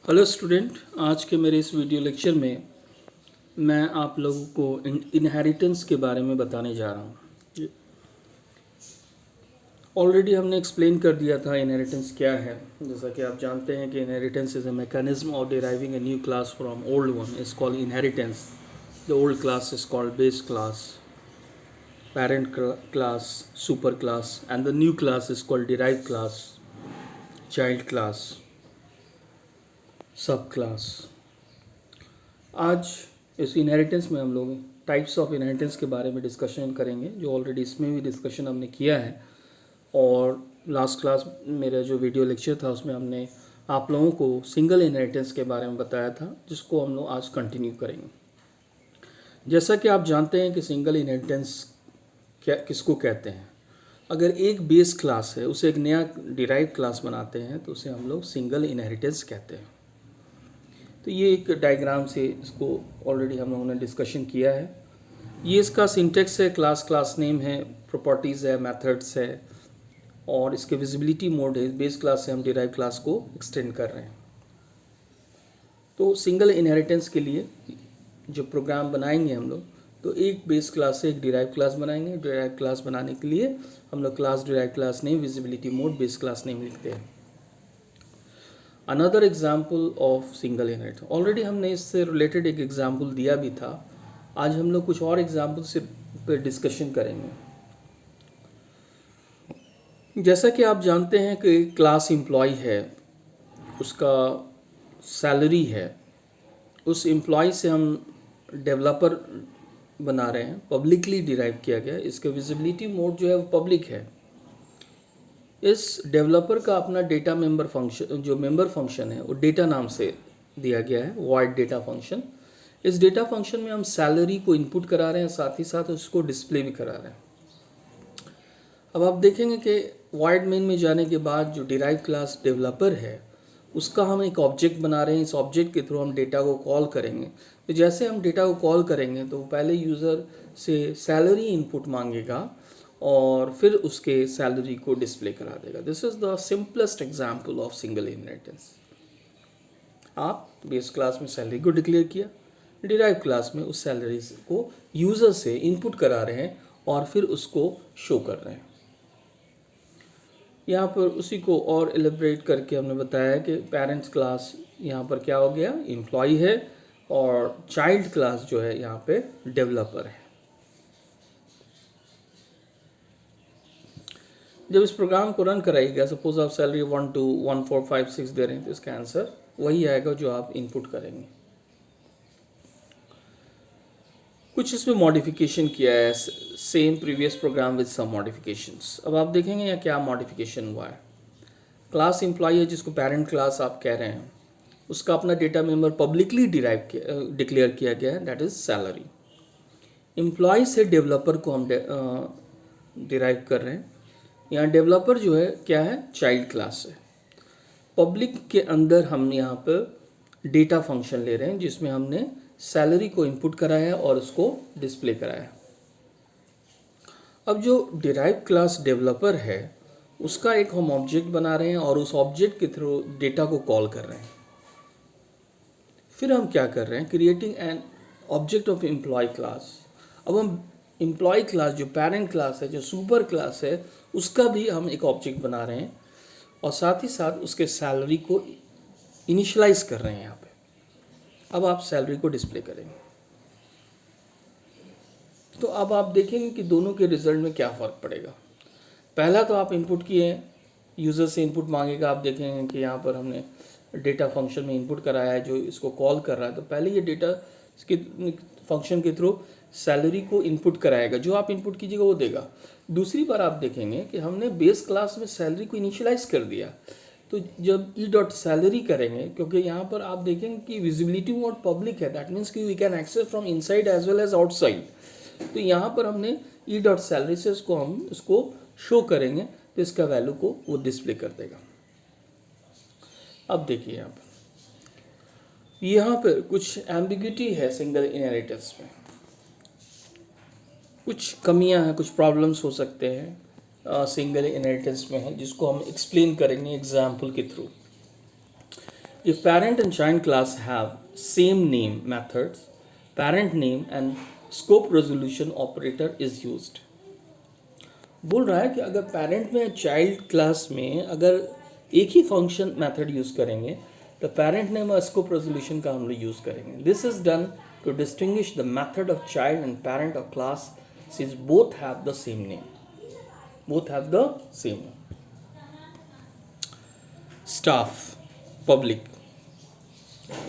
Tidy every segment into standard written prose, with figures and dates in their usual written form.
Hello student, आज के मेरे इस वीडियो लेक्चर में मैं आप लोगों को इनहेरिटेंस के बारे में बताने जा रहा हूँ। ऑलरेडी हमने एक्सप्लेन कर दिया था इनहेरिटेंस क्या है। जैसा कि आप जानते हैं कि inheritance is a mechanism of deriving a new class from old one is called inheritance. The old class is called base class, parent class, super class, and the new class is called derived class, child class, सब class. आज इस inheritance में हम लोग types of inheritance के बारे में discussion करेंगे, जो ऑलरेडी इसमें भी डिस्कशन हमने किया है। और लास्ट क्लास मेरा जो वीडियो लेक्चर था उसमें हमने आप लोगों को सिंगल इनहेरिटेंस के बारे में बताया था, जिसको हम लोग आज कंटिन्यू करेंगे। जैसा कि आप जानते हैं कि सिंगल इनहेरिटेंस क्या किसको कहते हैं। अगर एक बेस क्लास है उसे एक नया डिराइव क्लास बनाते हैं तो उसे हम लोग सिंगल इनहेरिटेंस कहते हैं। तो ये एक डायग्राम से इसको ऑलरेडी हम लोगों ने डिस्कशन किया है। ये इसका सिंटेक्स है, क्लास नेम है, प्रॉपर्टीज़ है, मेथड्स है, और इसके विजिबिलिटी मोड है। बेस क्लास से हम डिराइव क्लास को एक्सटेंड कर रहे हैं। तो सिंगल इनहेरिटेंस के लिए जो प्रोग्राम बनाएंगे हम लोग, तो एक बेस क्लास से एक डिराइव क्लास बनाएंगे। डिराइव क्लास बनाने के लिए हम लोग class derive class name, visibility mode, base class name लिखते हैं। Another example of single inheritance, already हमने इससे रिलेटेड एक एग्जाम्पल दिया भी था। आज हम लोग कुछ और एग्जाम्पल से पर डिस्कशन करेंगे। जैसा कि आप जानते हैं कि क्लास एम्प्लॉय है, उसका सैलरी है, उस एम्प्लॉय से हम डेवलपर बना रहे हैं, पब्लिकली डिराइव किया गया। इसका विजिबिलिटी मोड जो है वो पब्लिक है। इस डेवलपर का अपना डेटा मेंबर फंक्शन, जो मेंबर फंक्शन है वो डेटा नाम से दिया गया है, वॉइड डेटा फंक्शन। इस डेटा फंक्शन में हम सैलरी को इनपुट करा रहे हैं, साथ ही साथ उसको डिस्प्ले भी करा रहे हैं। अब आप देखेंगे कि वॉइड मेन में जाने के बाद जो डिराइव क्लास डेवलपर है उसका हम एक ऑब्जेक्ट बना रहे हैं। इस ऑब्जेक्ट के थ्रू हम डेटा को कॉल करेंगे। तो जैसे हम डेटा को कॉल करेंगे तो पहले यूज़र से सैलरी इनपुट मांगेगा और फिर उसके सैलरी को डिस्प्ले करा देगा। This is the simplest example of single inheritance. आप बेस क्लास में सैलरी को डिक्लेयर किया, डिराइव क्लास में उस सैलरी को यूज़र से इनपुट करा रहे हैं और फिर उसको शो कर रहे हैं। यहाँ पर उसी को और एलिब्रेट करके हमने बताया कि पेरेंट्स क्लास यहाँ पर क्या हो गया, एम्प्लॉय है, और चाइल्ड क्लास जो है यहाँ पे डेवलपर है। जब इस प्रोग्राम को रन कराइएगा, सपोज आप सैलरी 1 2 1 4 5 6 दे रहे हैं, तो इसका आंसर वही आएगा जो आप इनपुट करेंगे। कुछ इसमें मॉडिफिकेशन किया है, same previous program with some modifications. अब आप देखेंगे यहाँ क्या मॉडिफिकेशन हुआ है। क्लास एम्प्लॉय है, जिसको पेरेंट क्लास आप कह रहे हैं, उसका अपना डेटा मेंबर पब्लिकली डिक्लेयर किया गया है, दैट इज सैलरी। एम्प्लॉय से डेवलपर को हम डिराइव कर रहे हैं। यहाँ डेवलपर जो है क्या है, चाइल्ड क्लास है। पब्लिक के अंदर हम यहाँ पर डेटा फंक्शन ले रहे हैं, जिसमें हमने सैलरी को इनपुट कराया और उसको डिस्प्ले कराया। अब जो डिराइव क्लास डेवलपर है उसका एक हम ऑब्जेक्ट बना रहे हैं और उस ऑब्जेक्ट के थ्रू डेटा को कॉल कर रहे हैं। फिर हम क्या कर रहे हैं, creating an object of employee class. अब हम एम्प्लॉय क्लास जो पेरेंट क्लास है, जो सुपर क्लास है, उसका भी हम एक ऑब्जेक्ट बना रहे हैं और साथ ही साथ उसके सैलरी को इनिशियलाइज कर रहे हैं यहाँ पे। अब आप सैलरी को डिस्प्ले करेंगे तो अब आप देखेंगे कि दोनों के रिजल्ट में क्या फ़र्क पड़ेगा। पहला तो आप इनपुट किए, यूज़र से इनपुट मांगेगा। आप देखेंगे कि यहाँ पर हमने डेटा फंक्शन में इनपुट कराया है जो इसको कॉल कर रहा है। तो पहले ये डेटा इसके फंक्शन के थ्रू सैलरी को इनपुट कराएगा, जो आप इनपुट कीजिएगा वो देगा। दूसरी बार आप देखेंगे कि हमने बेस क्लास में सैलरी को इनिशियलाइज कर दिया। तो जब ई.सैलरी करेंगे, क्योंकि यहाँ पर आप देखेंगे कि विजिबिलिटी मोड पब्लिक है, दैट मीन्स कि we can access from inside as well as outside. तो यहाँ पर हमने ई.सैलरी से हम इसको शो करेंगे तो इसका वैल्यू को वो डिस्प्ले कर देगा। अब देखिए यहाँ पर कुछ एम्बिग्यूटी है सिंगल इनहेरिटेंस में, कुछ कमियां हैं, कुछ प्रॉब्लम्स हो सकते हैं सिंगल इनहेरिटेंस में है, जिसको हम एक्सप्लेन करेंगे एग्जाम्पल के through. If parent and child class have same name methods, parent name and scope resolution operator is used. बोल रहा है कि अगर पेरेंट में चाइल्ड क्लास में अगर एक ही फंक्शन मेथड यूज़ करेंगे तो पेरेंट नेम और स्कोप रेजोल्यूशन का हम लोग यूज़ करेंगे. This is done to distinguish the method of child and parent of class since both have the same name. Both have the same name. Staff public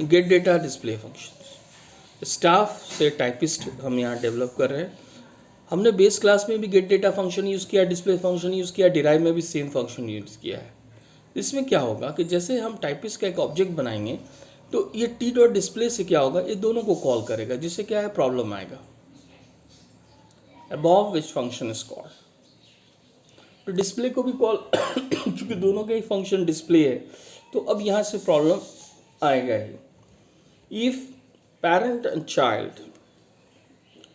get data display function. Staff से typist हम यहाँ develop कर रहे हैं. हमने base class में भी gate data function use किया, डिस्प्ले फंक्शन यूज़ किया, डिराइव में भी सेम फंक्शन यूज़ किया है. इसमें क्या होगा कि जैसे हम टाइपिस्ट का एक ऑब्जेक्ट बनाएंगे तो ये टी डॉट डिस्प्ले से क्या होगा, ये दोनों को कॉल करेगा, जिससे क्या है प्रॉब्लम आएगा. Above which function is called. तो डिस्प्ले को भी कॉल चूँकि दोनों का ही फंक्शन डिस्प्ले है तो अब यहाँ से प्रॉब्लम आएगा ही. If parent and child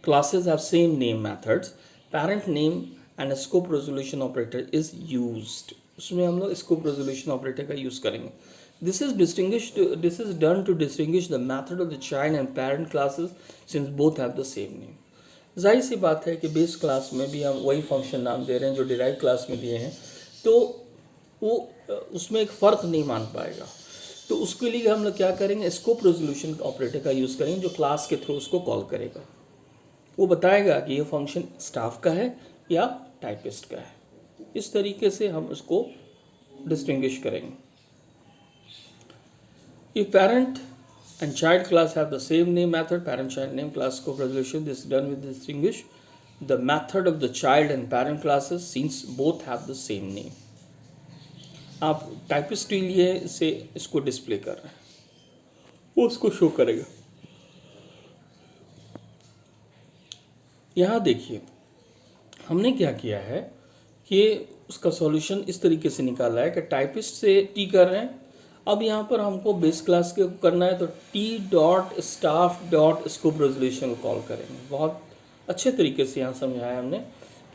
classes have same name methods, parent name and a scope resolution operator is used. उसमें हम लोग scope resolution operator का use करेंगे. This is done to distinguish the method of the child and parent classes since both have the same name. जाहिर सी बात है कि base class में भी हम वही फंक्शन नाम दे रहे हैं जो डिराइव क्लास में दिए हैं, तो वो उसमें एक फ़र्क नहीं मान पाएगा. तो उसके लिए हम लोग क्या करेंगे, स्कोप रेजोल्यूशन ऑपरेटर का यूज़ करेंगे जो क्लास के थ्रू उसको कॉल करेगा. वो बताएगा कि ये फंक्शन स्टाफ का है या टाइपिस्ट का है. इस तरीके से हम उसको डिस्टिंग्विश करेंगे. If parent and child class have the same name method, parent child name class scope resolution, this done with distinguish the method of the child and parent classes since both have the same name. आप typist के लिए से इसको display कर रहे हैं, वो उसको शो करेगा. यहाँ देखिए हमने क्या किया है कि उसका सॉल्यूशन इस तरीके से निकाला है कि टाइपिस्ट से टी कर रहे हैं. अब यहाँ पर हमको बेस क्लास के करना है तो T dot staff dot scope resolution को कॉल करेंगे. बहुत अच्छे तरीके से यहाँ समझाया हमने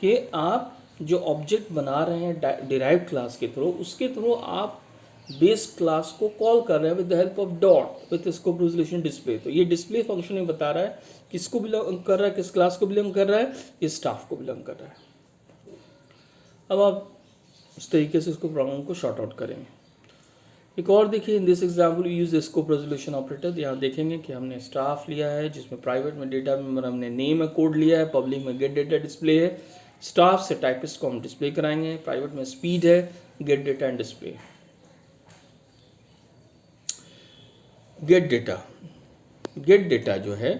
कि आप जो ऑब्जेक्ट बना रहे हैं डिराइव क्लास के थ्रू, उसके थ्रू आप बेस क्लास को कॉल कर रहे हैं with the help of dot with scope resolution display. तो ये डिस्प्ले फंक्शन में बता रहा है किसको बिलोंग कर रहा है, किस क्लास को बिलोंग कर रहा है, इस स्टाफ को बिलोंग कर रहा है. अब आप इस तरीके से इसको प्रॉब्लम को शॉर्ट आउट करेंगे. एक और देखिए, in this example use scope resolution operator. यहाँ देखेंगे कि हमने स्टाफ लिया है जिसमें प्राइवेट में डेटा मेंबर हमने नेम है कोड लिया है, पब्लिक में गेट डेटा डिस्प्ले है. स्टाफ से टाइपिस्ट को हम डिस्प्ले कराएंगे, प्राइवेट में स्पीड है, gate data and display. Gate data जो है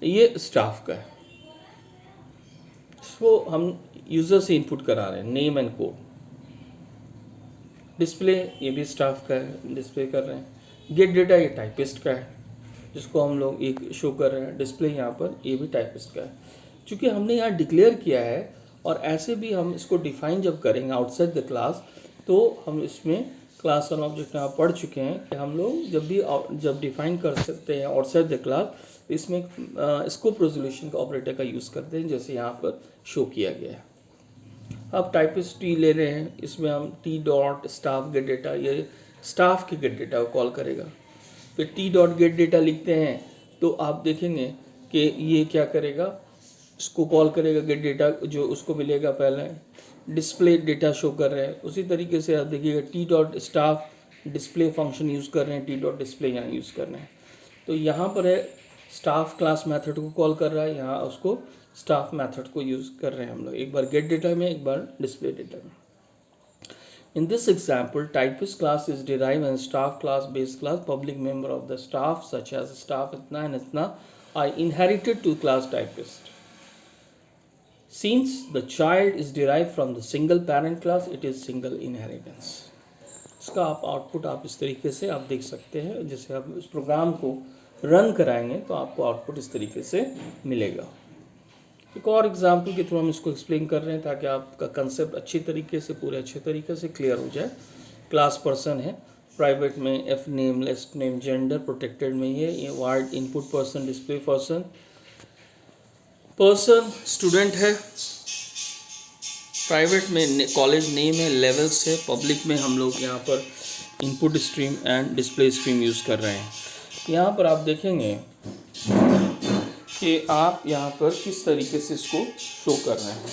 ये स्टाफ का है, इसको हम यूज़र से इनपुट करा रहे हैं नेम एंड कोड. डिस्प्ले ये भी स्टाफ का है, डिस्प्ले कर रहे हैं. गेट डेटा ये टाइपिस्ट का है जिसको हम लोग एक शो कर रहे हैं. डिस्प्ले यहाँ पर ये भी टाइपिस्ट का है. चूँकि हमने यहाँ डिक्लेयर किया है और ऐसे भी हम इसको डिफाइन जब करेंगे आउटसाइड द क्लास, तो हम इसमें क्लास और ऑब्जेक्ट में आप पढ़ चुके हैं कि हम लोग जब डिफाइन कर सकते हैं आउटसाइड द क्लास, इसमें स्कोप रेजोल्यूशन का ऑपरेटर का यूज़ करते हैं जैसे यहाँ पर शो किया गया है. अब टाइपिस्ट टी ले रहे हैं, इसमें हम T dot staff gate data, ये स्टाफ के गेट डेटा को कॉल करेगा. फिर टी डॉट गेट डेटा लिखते हैं तो आप देखेंगे कि ये क्या करेगा, इसको कॉल करेगा गेट डेटा जो उसको मिलेगा. पहले डिस्प्ले डेटा शो कर रहे हैं, उसी तरीके से आप देखिएगा T dot staff display function use कर रहे हैं, टी डॉट डिस्प्ले यहाँ यूज़ कर रहे हैं. तो यहाँ पर है स्टाफ क्लास मेथड को कॉल कर रहा है, यहाँ उसको स्टाफ मेथड को यूज़ कर रहे हैं हम लोग, एक बार गेट डेटा में एक बार डिस्प्ले डेटा में. In this example, typist class is derived and staff class, base class, public member of the staff such as staff Itna and Itna are inherited to class typist. Since the child is derived from the single parent class, it is single inheritance. इसका आप output आप इस तरीके से आप देख सकते हैं. जैसे आप इस प्रोग्राम को रन कराएंगे तो आपको आउटपुट इस तरीके से मिलेगा. एक और एग्जाम्पल के थ्रू हम इसको एक्सप्लेन कर रहे हैं ताकि आपका कंसेप्ट अच्छे तरीके से क्लियर हो जाए. क्लास पर्सन है, प्राइवेट में F name, list name, gender, protected में ये ward, input person, display person. Person student है, प्राइवेट में कॉलेज नेम है, लेवल्स है, पब्लिक में हम लोग यहाँ पर input stream and display stream use कर रहे हैं। यहाँ पर आप देखेंगे कि आप यहाँ पर किस तरीके से इसको शो कर रहे हैं।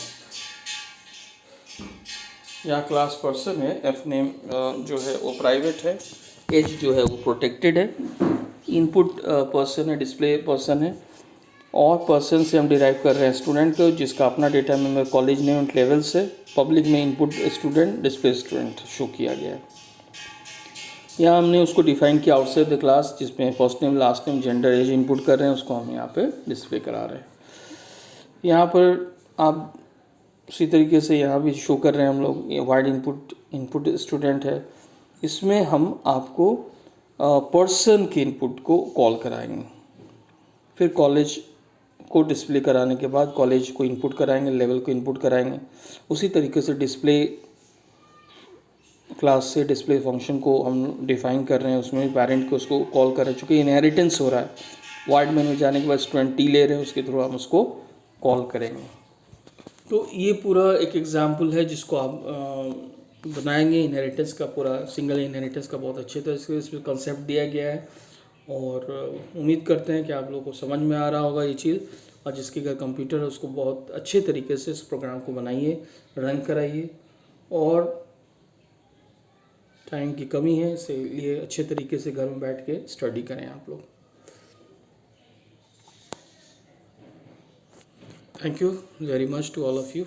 यहाँ क्लास पर्सन है, एफ नेम जो है वो प्राइवेट है, एज जो है वो प्रोटेक्टेड है, इनपुट पर्सन है, डिस्प्ले पर्सन है, और पर्सन से हम डिराइव कर रहे हैं स्टूडेंट को, जिसका अपना डेटा में कॉलेज नेम एंड लेवल से, पब्लिक में input student, display student show किया गया है। यहाँ हमने उसको डिफाइन किया आउटसाइड द क्लास, जिसमें first name, last name, gender, age input कर रहे हैं, उसको हम यहाँ पे डिस्प्ले करा रहे हैं। यहाँ पर आप उसी तरीके से यहाँ भी शो कर रहे हैं हम लोग, ये वाइड इनपुट स्टूडेंट है। इसमें हम आपको पर्सन के इनपुट को कॉल कराएंगे, फिर कॉलेज को डिस्प्ले कराने के बाद कॉलेज को इनपुट कराएंगे, लेवल को इनपुट कराएंगे। उसी तरीके से डिस्प्ले क्लास से डिस्प्ले फंक्शन को हम डिफाइन कर रहे हैं, उसमें भी पेरेंट को उसको कॉल कर रहे हैं। चूँकि इनहेरिटेंस हो रहा है, वाइड मेन में जाने के बाद स्टूडेंट टी ले रहे हैं, उसके थ्रू हम उसको कॉल करेंगे। तो ये पूरा एक एग्जाम्पल है जिसको आप बनाएंगे इनहेरिटेंस का, पूरा सिंगल इनहेरिटेंस का बहुत अच्छे तरह से इसमें कंसेप्ट दिया गया है। और उम्मीद करते हैं कि आप लोगों को समझ में आ रहा होगा ये चीज़, और जिसके घर कंप्यूटर है उसको बहुत अच्छे तरीके से इस प्रोग्राम को बनाइए, रन कराइए। और टाइम की कमी है, इसलिए अच्छे तरीके से घर में बैठ के स्टडी करें आप लोग। Thank you very much to all of you.